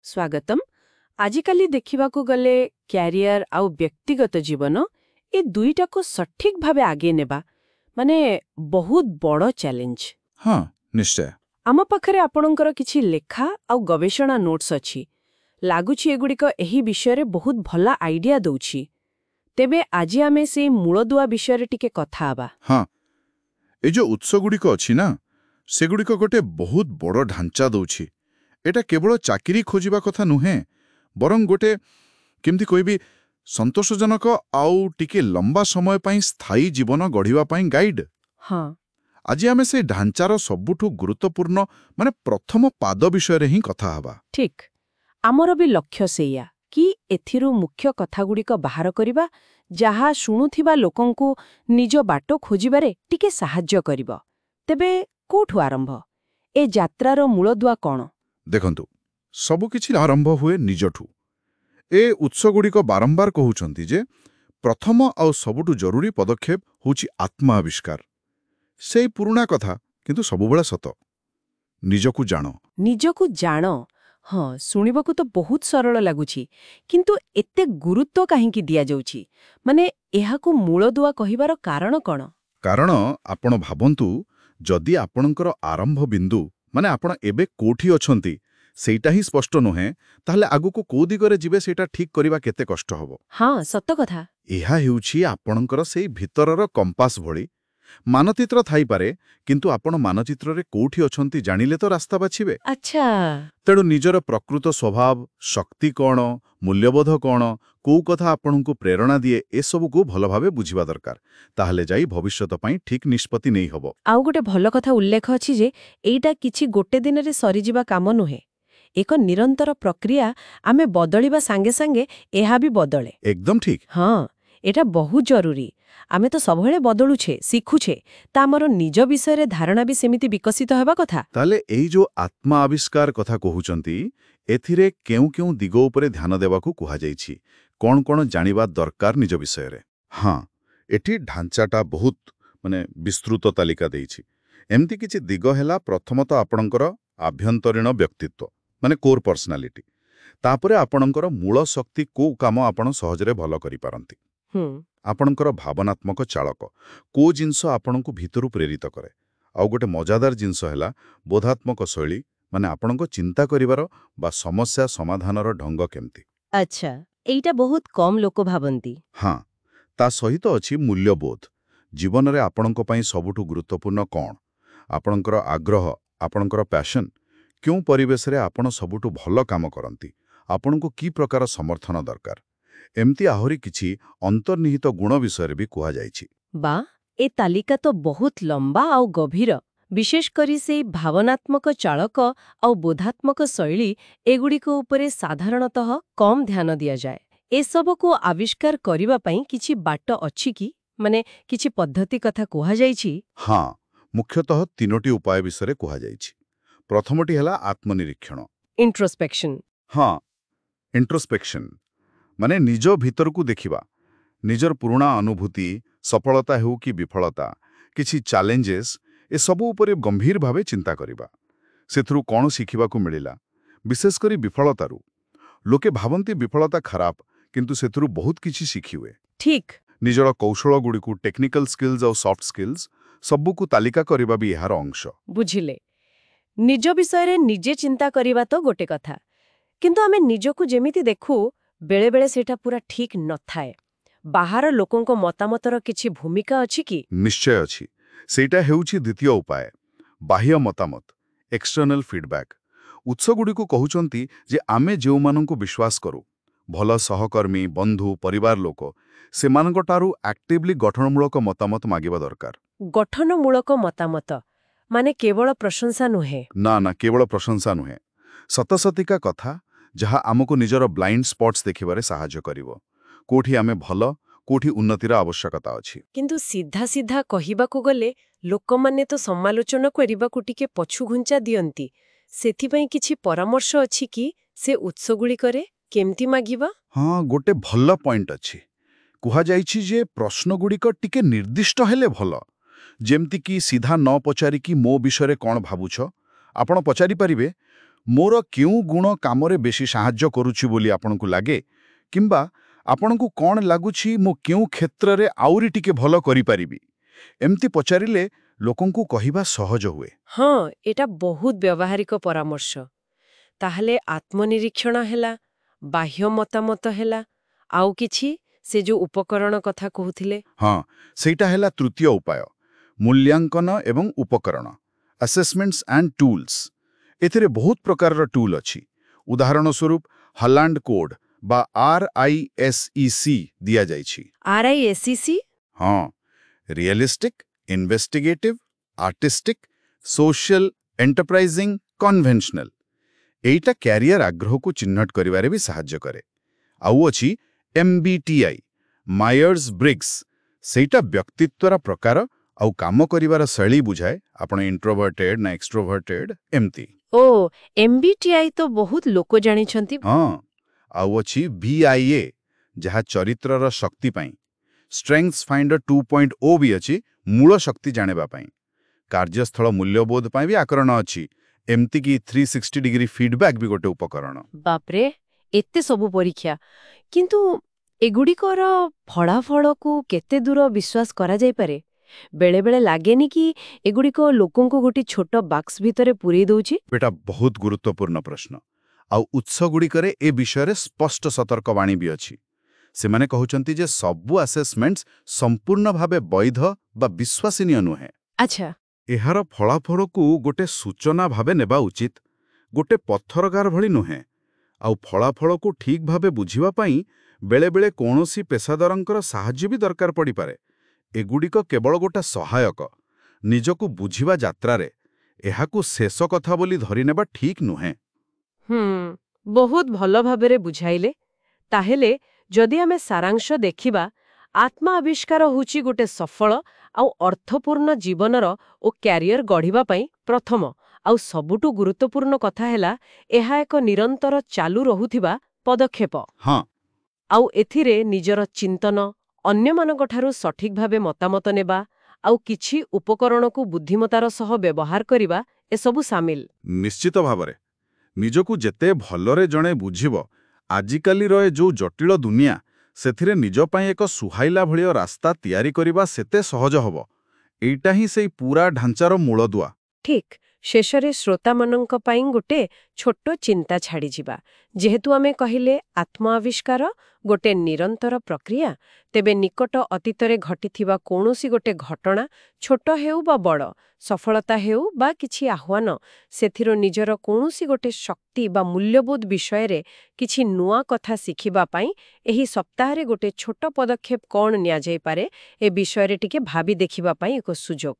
ସ୍ୱାଗତମ୍। ଆଜିକାଲି ଦେଖିବାକୁ ଗଲେ କ୍ୟାରିୟର ଆଉ ବ୍ୟକ୍ତିଗତ ଜୀବନ ଏ ଦୁଇଟାକୁ ସଠିକ୍ ଭାବେ ଆଗେଇ ନେବା ମାନେ ବହୁତ ବଡ଼ ଚ୍ୟାଲେଞ୍ଜ। ହଁ, ନିଶ୍ଚୟ। ଆମ ପାଖରେ ଆପଣଙ୍କର କିଛି ଲେଖା ଆଉ ଗବେଷଣା ନୋଟ୍ସ ଅଛି। ଲାଗୁଛି ଏଗୁଡ଼ିକ ଏହି ବିଷୟରେ ବହୁତ ଭଲ ଆଇଡିଆ ଦଉଛି। ତେବେ ଆଜି ଆମେ ସେଇ ମୂଳଦୁଆ ବିଷୟରେ ଟିକେ କଥା ହେବା। ହଁ, ଏ ଯୋଉ ଉତ୍ସଗୁଡ଼ିକ ଅଛି ନା, ସେଗୁଡ଼ିକ ଗୋଟେ ବହୁତ ବଡ଼ ଢାଞ୍ଚା ଦଉଛି। ଏଟା କେବଳ ଚାକିରି ଖୋଜିବା କଥା ନୁହେଁ, ବରଂ ଗୋଟେ କେମିତି କହିବି ସନ୍ତୋଷଜନକ ଆଉ ଟିକେ ଲମ୍ବା ସମୟ ପାଇଁ ସ୍ଥାୟୀ ଜୀବନ ଗଢ଼ିବା ପାଇଁ ଗାଇଡ୍। ହଁ, ଆଜି ଆମେ ସେ ଢାଞ୍ଚାର ସବୁଠୁ ଗୁରୁତ୍ୱପୂର୍ଣ୍ଣ ପ୍ରଥମ ପାଦ ବିଷୟରେ ହିଁ କଥା ହେବା। ଠିକ୍। ଆମର ବି ଲକ୍ଷ୍ୟ ସେଇଆ କି ଏଥିରୁ ମୁଖ୍ୟ କଥାଗୁଡ଼ିକ ବାହାର କରିବା, ଯାହା ଶୁଣୁଥିବା ଲୋକଙ୍କୁ ନିଜ ବାଟ ଖୋଜିବାରେ ଟିକେ ସାହାଯ୍ୟ କରିବ। ତେବେ କୋଉଠୁ ଆରମ୍ଭ? ଏ ଯାତ୍ରାର ମୂଳଦୁଆ କ'ଣ? ଦେଖନ୍ତୁ, ସବୁକିଛି ଆରମ୍ଭ ହୁଏ ନିଜଠୁ। ଏ ଉତ୍ସଗୁଡ଼ିକ ବାରମ୍ବାର କହୁଛନ୍ତି ଯେ ପ୍ରଥମ ଆଉ ସବୁଠୁ ଜରୁରୀ ପଦକ୍ଷେପ ହେଉଛି ଆତ୍ମା ଆବିଷ୍କାର। ସେଇ ପୁରୁଣା କଥା, କିନ୍ତୁ ସବୁବେଳେ ସତ। ନିଜକୁ ଜାଣ। ନିଜକୁ ଜାଣ। ହଁ, ଶୁଣିବାକୁ ତ ବହୁତ ସରଳ ଲାଗୁଛି, କିନ୍ତୁ ଏତେ ଗୁରୁତ୍ୱ କାହିଁକି ଦିଆଯାଉଛି? ମାନେ ଏହାକୁ ମୂଳଦୁଆ କହିବାର କାରଣ କ'ଣ? କାରଣ ଆପଣ ଭାବନ୍ତୁ, ଯଦି ଆପଣଙ୍କର ଆରମ୍ଭ ବିନ୍ଦୁ ଆପଣ ଏବେ କୋଉଠି ଅଛନ୍ତି ସେଇଟା ହିଁ ସ୍ପଷ୍ଟ ନୁହେଁ, ତାହେଲେ ଆଗକୁ କୋଉ ଦିଗରେ ଯିବେ ସେଇଟା ଠିକ୍ କରିବା କେତେ କଷ୍ଟ ହେବ। ହଁ, ସତ କଥା। ଏହା ହେଉଛି ଆପଣଙ୍କର ସେଇ ଭିତରର କମ୍ପାସ ଭଳି। ମାନଚିତ୍ର ଥାଇପାରେ, କିନ୍ତୁ ଆପଣ ମାନଚିତ୍ରରେ କୋଉଠି ଅଛନ୍ତି ଜାଣିଲେ ତ ରାସ୍ତା ବାଛିବେ। ଆଚ୍ଛା। ତେଣୁ ନିଜର ପ୍ରକୃତ ସ୍ୱଭାବ, ଶକ୍ତି କ'ଣ, ମୂଲ୍ୟବୋଧ କ'ଣ, କୋଉ କଥା ଆପଣଙ୍କୁ ପ୍ରେରଣା ଦିଏ, ଏସବୁକୁ ଭଲ ଭାବେ ବୁଝିବା ଦରକାର। ତାହେଲେ ଯାଇ ଭବିଷ୍ୟତ ପାଇଁ ଠିକ୍ ନିଷ୍ପତ୍ତି ନେଇ ହେବ। ଆଉ ଗୋଟେ ଭଲ କଥା ଉଲ୍ଲେଖ ଅଛି ଯେ ଏଇଟା କିଛି ଗୋଟେ ଦିନରେ ସରିଯିବା କାମ ନୁହେଁ। ଏକ ନିରନ୍ତର ପ୍ରକ୍ରିୟା। ଆମେ ବଦଳିବା ସାଙ୍ଗେ ସାଙ୍ଗେ ଏହା ବି ବଦଳେ। ଏକଦମ ଠିକ୍। ହଁ, ଏଟା ବହୁତ ଜରୁରୀ। ଆମେ ତ ସବୁବେଳେ ବଦଳୁଛେ, ଶିଖୁଛେ, ତା ଆମର ନିଜ ବିଷୟରେ ଧାରଣା ବି ସେମିତି ବିକଶିତ ହେବା କଥା। ତାହେଲେ ଏଇ ଯୋଉ ଆତ୍ମା ଆବିଷ୍କାର କଥା କହୁଛନ୍ତି, ଏଥିରେ କେଉଁ କେଉଁ ଦିଗ ଉପରେ ଧ୍ୟାନ ଦେବାକୁ କୁହାଯାଇଛି? କ'ଣ କ'ଣ ଜାଣିବା ଦରକାର ନିଜ ବିଷୟରେ? ହଁ, ଏଠି ଢାଞ୍ଚାଟା ବହୁତ ବିସ୍ତୃତ ତାଲିକା ଦେଇଛି। ଏମିତି କିଛି ଦିଗ ହେଲା, ପ୍ରଥମତଃ ଆପଣଙ୍କର ଆଭ୍ୟନ୍ତରୀଣ ବ୍ୟକ୍ତିତ୍ୱ କୋର୍ ପର୍ସନାଲିଟି। ତାପରେ ଆପଣଙ୍କର ମୂଳ ଶକ୍ତି, କୋଉ କାମ ଆପଣ ସହଜରେ ଭଲ କରିପାରନ୍ତି। ଆପଣଙ୍କର ଭାବନାତ୍ମକ ଚାଳକ, କୋଉ ଜିନିଷ ଆପଣଙ୍କୁ ଭିତରୁ ପ୍ରେରିତ କରେ। ଆଉ ଗୋଟେ ମଜାଦାର ଜିନିଷ ହେଲା ବୋଧାତ୍ମକ ଶୈଳୀ, ଆପଣଙ୍କ ଚିନ୍ତା କରିବାର ବା ସମସ୍ୟା ସମାଧାନର ଢଙ୍ଗ କେମିତି। ଆଚ୍ଛା, ଏଇଟା ବହୁତ କମ୍ ଲୋକ ଭାବନ୍ତି। ହଁ, ତା ସହିତ ଅଛି ମୂଲ୍ୟବୋଧ। ଜୀବନରେ ଆପଣଙ୍କ ପାଇଁ ସବୁଠୁ ଗୁରୁତ୍ୱପୂର୍ଣ୍ଣ କ'ଣ? ଆପଣଙ୍କର ଆଗ୍ରହ, ଆପଣଙ୍କର ପ୍ୟାସନ୍, କେଉଁ ପରିବେଶରେ ଆପଣ ସବୁଠୁ ଭଲ କାମ କରନ୍ତି, ଆପଣଙ୍କୁ କି ପ୍ରକାର ସମର୍ଥନ ଦରକାର। ଏମିତି ଆହୁରି କିଛି ଅନ୍ତର୍ନିହିତ ଗୁଣ ବିଷୟରେ ବି କୁହାଯାଇଛି। ବା, ଏ ତାଲିକା ତ ବହୁତ ଲମ୍ବା ଆଉ ଗଭୀର। ବିଶେଷ କରି ସେଇ ଭାବନାତ୍ମକ ଚାଳକ ଆଉ ବୋଧାତ୍ମକ ଶୈଳୀ, ଏଗୁଡ଼ିକ ଉପରେ ସାଧାରଣତଃ କମ୍ ଧ୍ୟାନ ଦିଆଯାଏ। ଏସବୁକୁ ଆବିଷ୍କାର କରିବା ପାଇଁ କିଛି ବାଟ ଅଛି କି? କିଛି ପଦ୍ଧତି କଥା କୁହାଯାଇଛି? ହଁ, ମୁଖ୍ୟତଃ 3ଟି ଉପାୟ ବିଷୟରେ କୁହାଯାଇଛି। ପ୍ରଥମଟି ହେଲା ଆତ୍ମନିରୀକ୍ଷଣ। ଇଣ୍ଟ୍ରୋସ୍ପେକ୍ସନ୍। ହଁ, ଇଣ୍ଟ୍ରୋସ୍ପେକ୍ସନ୍ ନିଜ ଭିତରକୁ ଦେଖିବା। ନିଜର ପୁରୁଣା ଅନୁଭୂତି, ସଫଳତା ହେଉ କି ବିଫଳତା, କିଛି ଚ୍ୟାଲେଞ୍ଜେସ୍, ଏସବୁ ଉପରେ ଗମ୍ଭୀର ଭାବେ ଚିନ୍ତା କରିବା। ସେଥିରୁ କ'ଣ ଶିଖିବାକୁ ମିଳିଲା, ବିଶେଷ କରି ବିଫଳତାରୁ। ଲୋକେ ଭାବନ୍ତି ବିଫଳତା ଖରାପ, କିନ୍ତୁ ସେଥିରୁ ବହୁତ କିଛି ଶିଖିହୁଏ। ଠିକ୍। ନିଜର କୌଶଳଗୁଡ଼ିକୁ, ଟେକ୍ନିକାଲ ସ୍କିଲ୍ସ ଆଉ ସଫ୍ଟ ସ୍କିଲ୍ସ ସବୁକୁ ତାଲିକା କରିବା ବି ଏହାର ଅଂଶ। ବୁଝିଲେ। ନିଜ ବିଷୟରେ ନିଜେ ଚିନ୍ତା କରିବା ତ ଗୋଟେ କଥା, କିନ୍ତୁ ଆମେ ନିଜକୁ ଯେମିତି ଦେଖୁ, ବେଳେବେଳେ ସେଇଟା ପୁରା ଠିକ୍ ନଥାଏ। ବାହାର ଲୋକଙ୍କ ମତାମତର କିଛି ଭୂମିକା ଅଛି କି? ନିଶ୍ଚୟ ଅଛି। ସେଇଟା ହେଉଛି ଦ୍ୱିତୀୟ ଉପାୟ, ବାହ୍ୟ ମତାମତ, ଏକ୍ସଟର୍ନାଲ ଫିଡବ୍ୟାକ୍। ଉତ୍ସଗୁଡ଼ିକୁ କହୁଛନ୍ତି ଯେ ଆମେ ଯେଉଁମାନଙ୍କୁ ବିଶ୍ୱାସ କରୁ, ଭଲ ସହକର୍ମୀ, ବନ୍ଧୁ, ପରିବାର ଲୋକ, ସେମାନଙ୍କଠାରୁ ଆକ୍ଟିଭଲି ଗଠନମୂଳକ ମତାମତ ମାଗିବା ଦରକାର। ଗଠନମୂଳକ ମତାମତ କେବଳ ପ୍ରଶଂସା ନୁହେଁ। ନା, କେବଳ ପ୍ରଶଂସା ନୁହେଁ। ସତସତିକା କଥା, ଯାହା ଆମକୁ ନିଜର ବ୍ଲାଇଣ୍ଡ ସ୍ପଟ୍ସ ଦେଖିବାରେ ସାହାଯ୍ୟ କରିବ। କୋଉଠି ଆମେ ଭଲ, କୋଉଠି ଉନ୍ନତିର ଆବଶ୍ୟକତା ଅଛି। କିନ୍ତୁ ସିଧା ସିଧା କହିବାକୁ ଗଲେ ଲୋକମାନେ ତ ସମାଲୋଚନା କରିବାକୁ ଟିକେ ପଛୁଘୁଞ୍ଚା ଦିଅନ୍ତି। ସେଥିପାଇଁ କିଛି ପରାମର୍ଶ ଅଛି କି ସେ ଉତ୍ସଗୁଡ଼ିକରେ କେମିତି ମାଗିବା? ହଁ, ଗୋଟେ ଭଲ ପଏଣ୍ଟ ଅଛି। କୁହାଯାଇଛି ଯେ ପ୍ରଶ୍ନଗୁଡ଼ିକ ଟିକେ ନିର୍ଦ୍ଦିଷ୍ଟ ହେଲେ ଭଲ। ଯେମିତିକି ସିଧା ନ ପଚାରିକି ମୋ ବିଷୟରେ କ'ଣ ଭାବୁଛ, ଆପଣ ପଚାରିପାରିବେ, ମୋର କେଉଁ ଗୁଣ କାମରେ ବେଶୀ ସାହାଯ୍ୟ କରୁଛି ବୋଲି ଆପଣଙ୍କୁ ଲାଗେ, କିମ୍ବା ଆପଣଙ୍କୁ କ'ଣ ଲାଗୁଛି ମୁଁ କେଉଁ କ୍ଷେତ୍ରରେ ଆହୁରି ଟିକେ ଭଲ କରିପାରିବି, ଏମିତି ପଚାରିଲେ ଲୋକଙ୍କୁ କହିବା ସହଜ ହୁଏ। ହଁ, ଏଟା ବହୁତ ବ୍ୟବହାରିକ ପରାମର୍ଶ। ତାହେଲେ ଆତ୍ମନିରୀକ୍ଷଣ ହେଲା, ବାହ୍ୟ ମତାମତ ହେଲା, ଆଉ କିଛି ସେ ଯୋଉ ଉପକରଣ କଥା କହୁଥିଲେ। ହଁ, ସେଇଟା ହେଲା ତୃତୀୟ ଉପାୟ, ମୂଲ୍ୟାଙ୍କନ ଏବଂ ଉପକରଣ, ଆସେସମେଣ୍ଟସ୍ ଆଣ୍ଡ ଟୁଲ୍ସ। ଏଥିରେ ବହୁତ ପ୍ରକାରର ଟୁଲ୍ ଅଛି। ଉଦାହରଣ ସ୍ୱରୂପ ହଲାଣ୍ଡ କୋଡ୍ ବା RISEC ଦିଆଯାଇଛି। RISEC? ହଁ, ରିଏଲିଷ୍ଟିକ୍, ଇନଭେଷ୍ଟିଗେଟିଭ୍, ଆର୍ଟିଷ୍ଟିକ୍, ସୋସିଆଲ, ଏଣ୍ଟରପ୍ରାଇଜିଂ, କନଭେନସନାଲ। ଏଇଟା କ୍ୟାରିୟର ଆଗ୍ରହକୁ ଚିହ୍ନଟ କରିବାରେ ବି ସାହାଯ୍ୟ କରେ। ଆଉ ଅଛି MBTI, ମାୟର୍ସ ବ୍ରିଗ୍ସ। ସେଇଟା ବ୍ୟକ୍ତିତ୍ୱର ପ୍ରକାର ଆଉ କାମ କରିବାର ଶୈଳୀ ବୁଝାଏ, ଆପଣ ଇଣ୍ଟ୍ରୋଭର୍ଟେଡ୍ ନା ଏକ୍ସଟ୍ରୋଭର୍ଟେଡ୍ ଏମିତି। ଓ, MBTI ତ ବହୁତ ଲୋକ ଜାଣିଛନ୍ତି। ହଁ, ଆଉ ଅଛି BIA, ଯାହା ଚରିତ୍ରର ଶକ୍ତି ପାଇଁ। ଷ୍ଟ୍ରେଙ୍ଗଥ୍ସ ଫାଇଣ୍ଡର 2.0 ବି ଅଛି, ମୂଳ ଶକ୍ତି ଜାଣିବା ପାଇଁ। କାର୍ଯ୍ୟସ୍ଥଳ ମୂଲ୍ୟବୋଧ ପାଇଁ ବି ଆକରଣ ଅଛି, ଏମିତିକି 360 ଡିଗ୍ରୀ ଫିଡବ୍ୟାକ୍ ବି ଗୋଟେ ଉପକରଣ। ବାପରେ, ଏତେ ସବୁ ପରୀକ୍ଷା! କିନ୍ତୁ ଏଗୁଡ଼ିକର ଫଳାଫଳକୁ କେତେ ଦୂର ବିଶ୍ୱାସ କରାଯାଇପାରେ? ବେଳେବେଳେ ଲାଗେନି କି ଏଗୁଡ଼ିକ ଲୋକଙ୍କୁ ଗୋଟେ ଛୋଟ ବାକ୍ସ ଭିତରେ ପୂରେଇ ଦଉଛି? ଏଟା ବହୁତ ଗୁରୁତ୍ୱପୂର୍ଣ୍ଣ ପ୍ରଶ୍ନ। ଆଉ ଉତ୍ସଗୁଡ଼ିକରେ ଏ ବିଷୟରେ ସ୍ପଷ୍ଟ ସତର୍କବାଣୀ ବି ଅଛି। ସେମାନେ କହୁଛନ୍ତି ଯେ ସବୁ ଆସେସମେଣ୍ଟସ୍ ସମ୍ପୂର୍ଣ୍ଣ ଭାବେ ବୈଧ ବା ବିଶ୍ୱାସନୀୟ ନୁହେଁ। ଆଚ୍ଛା। ଏହାର ଫଳାଫଳକୁ ଗୋଟେ ସୂଚନା ଭାବେ ନେବା ଉଚିତ, ଗୋଟେ ପଥରଗାର ଭଳି ନୁହେଁ। ଆଉ ଫଳାଫଳକୁ ଠିକ୍ ଭାବେ ବୁଝିବା ପାଇଁ ବେଳେବେଳେ କୌଣସି ପେସାଦାରଙ୍କର ସାହାଯ୍ୟ ବି ଦରକାର ପଡ଼ିପାରେ। ଏଗୁଡ଼ିକ କେବଳ ଗୋଟେ ସହାୟକ। ନିଜକୁ ବୁଝିବା ଯାତ୍ରାରେ ଏହାକୁ ଶେଷ କଥା ବୋଲି ଧରିନେବା ଠିକ୍ ନୁହେଁ। ବହୁତ ଭଲ ଭାବରେ ବୁଝାଇଲେ। ତାହେଲେ ଯଦି ଆମେ ସାରାଂଶ ଦେଖିବା, ଆତ୍ମ ଆବିଷ୍କାର ହେଉଛି ଗୋଟେ ସଫଳ ଆଉ ଅର୍ଥପୂର୍ଣ୍ଣ ଜୀବନର ଓ କ୍ୟାରିୟର ଗଢ଼ିବା ପାଇଁ ପ୍ରଥମ ଆଉ ସବୁଠୁ ଗୁରୁତ୍ୱପୂର୍ଣ୍ଣ କଥା ହେଲା, ଏହା ଏକ ନିରନ୍ତର ଚାଲୁ ରହୁଥିବା ପଦକ୍ଷେପ। ହଁ, ଆଉ ଏଥିରେ ନିଜର ଚିନ୍ତନ, ଅନ୍ୟମାନଙ୍କଠାରୁ ସଠିକ୍ ଭାବେ ମତାମତ ନେବା ଆଉ କିଛି ଉପକରଣକୁ ବୁଦ୍ଧିମତାର ସହ ବ୍ୟବହାର କରିବା, ଏସବୁ ସାମିଲ। ନିଶ୍ଚିତ ଭାବରେ। ନିଜକୁ ଯେତେ ଭଲରେ ଜଣେ ବୁଝିବ, ଆଜିକାଲିର ଏ ଯୋଉ ଜଟିଳ ଦୁନିଆ, ସେଥିରେ ନିଜ ପାଇଁ ଏକ ସୁହାଇଲା ଭଳିଆ ରାସ୍ତା ତିଆରି କରିବା ସେତେ ସହଜ ହେବ। ଏଇଟା ହିଁ ସେଇ ପୂରା ଢାଞ୍ଚାର ମୂଳଦୁଆ। ଠିକ୍। ଶେଷରେ ଶ୍ରୋତାମାନଙ୍କ ପାଇଁ ଗୋଟେ ଛୋଟ ଚିନ୍ତା ଛାଡ଼ିଯିବା। ଯେହେତୁ ଆମେ କହିଲେ ଆତ୍ମ ଆବିଷ୍କାର ଗୋଟେ ନିରନ୍ତର ପ୍ରକ୍ରିୟା, ତେବେ ନିକଟ ଅତୀତରେ ଘଟିଥିବା କୌଣସି ଗୋଟେ ଘଟଣା, ଛୋଟ ହେଉ ବା ବଡ଼, ସଫଳତା ହେଉ ବା କିଛି ଆହ୍ୱାନ, ସେଥିରୁ ନିଜର କୌଣସି ଗୋଟେ ଶକ୍ତି ବା ମୂଲ୍ୟବୋଧ ବିଷୟରେ କିଛି ନୂଆ କଥା ଶିଖିବା ପାଇଁ ଏହି ସପ୍ତାହରେ ଗୋଟେ ଛୋଟ ପଦକ୍ଷେପ କ'ଣ ନିଆଯାଇପାରେ, ଏ ବିଷୟରେ ଟିକେ ଭାବି ଦେଖିବା ପାଇଁ ଏକ ସୁଯୋଗ।